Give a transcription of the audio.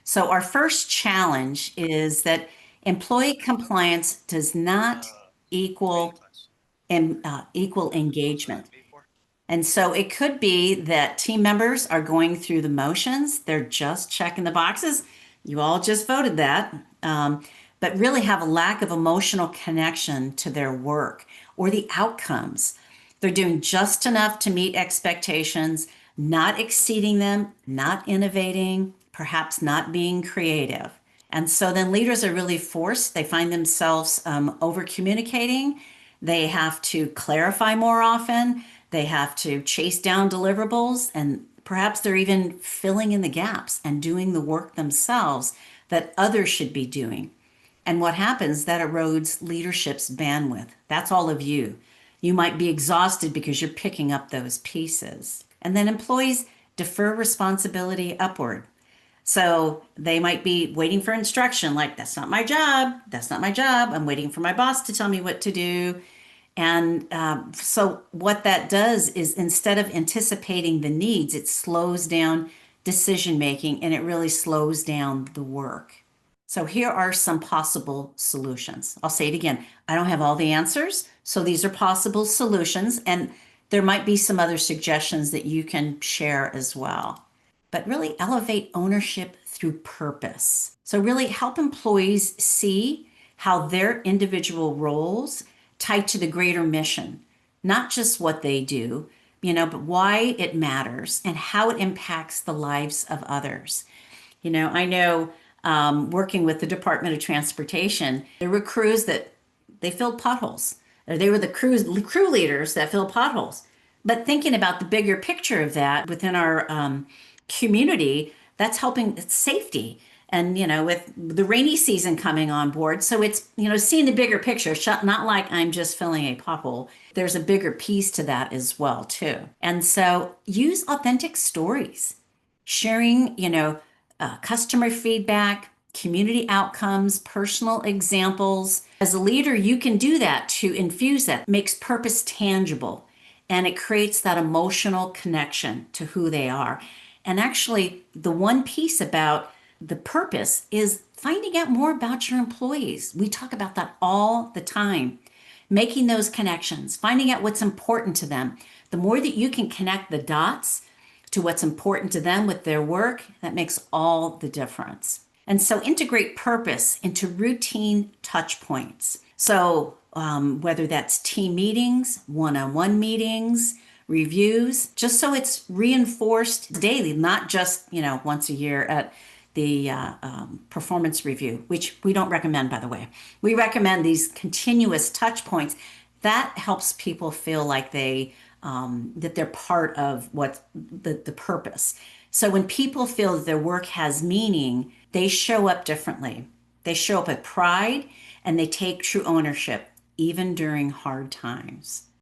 So our first challenge is that employee compliance does not equal equal engagement. And so it could be that team members are going through the motions. They're just checking the boxes. You all just voted that, but really have a lack of emotional connection to their work or the outcomes. They're doing just enough to meet expectations, not exceeding them, not innovating, perhaps not being creative. And so then leaders are really forced. They find themselves over communicating. They have to clarify more often. They have to chase down deliverables, and perhaps they're even filling in the gaps and doing the work themselves that others should be doing. And what happens, that erodes leadership's bandwidth. That's all of you. You might be exhausted because you're picking up those pieces. And then employees defer responsibility upward. So they might be waiting for instruction, like, that's not my job. That's not my job. I'm waiting for my boss to tell me what to do. And so what that does is instead of anticipating the needs, it slows down decision making and it really slows down the work. So here are some possible solutions. I'll say it again. I don't have all the answers. So these are possible solutions. And there might be some other suggestions that you can share as well. But really elevate ownership through purpose. So really help employees see how their individual roles tie to the greater mission, not just what they do, but why it matters and how it impacts the lives of others. I know working with the Department of Transportation, there were crews that they filled potholes. They were the crew leaders that filled potholes. But thinking about the bigger picture of that within our community, that's helping it's safety. And, with the rainy season coming on board, so it's, seeing the bigger picture, not like I'm just filling a pothole. There's a bigger piece to that as well, too. And so use authentic stories, sharing, customer feedback, community outcomes, personal examples. As a leader, you can do that to infuse that, makes purpose tangible, and it creates that emotional connection to who they are. And actually, the one piece about the purpose is finding out more about your employees. We talk about that all the time. Making those connections, finding out what's important to them. The more that you can connect the dots to what's important to them with their work, that makes all the difference. And so integrate purpose into routine touch points. So whether that's team meetings, one-on-one meetings, reviews, just so it's reinforced daily, not just, once a year at the performance review, which we don't recommend, by the way. We recommend these continuous touch points. That helps people feel like that they're part of what the purpose. So when people feel that their work has meaning, they show up differently. They show up with pride and they take true ownership, even during hard times.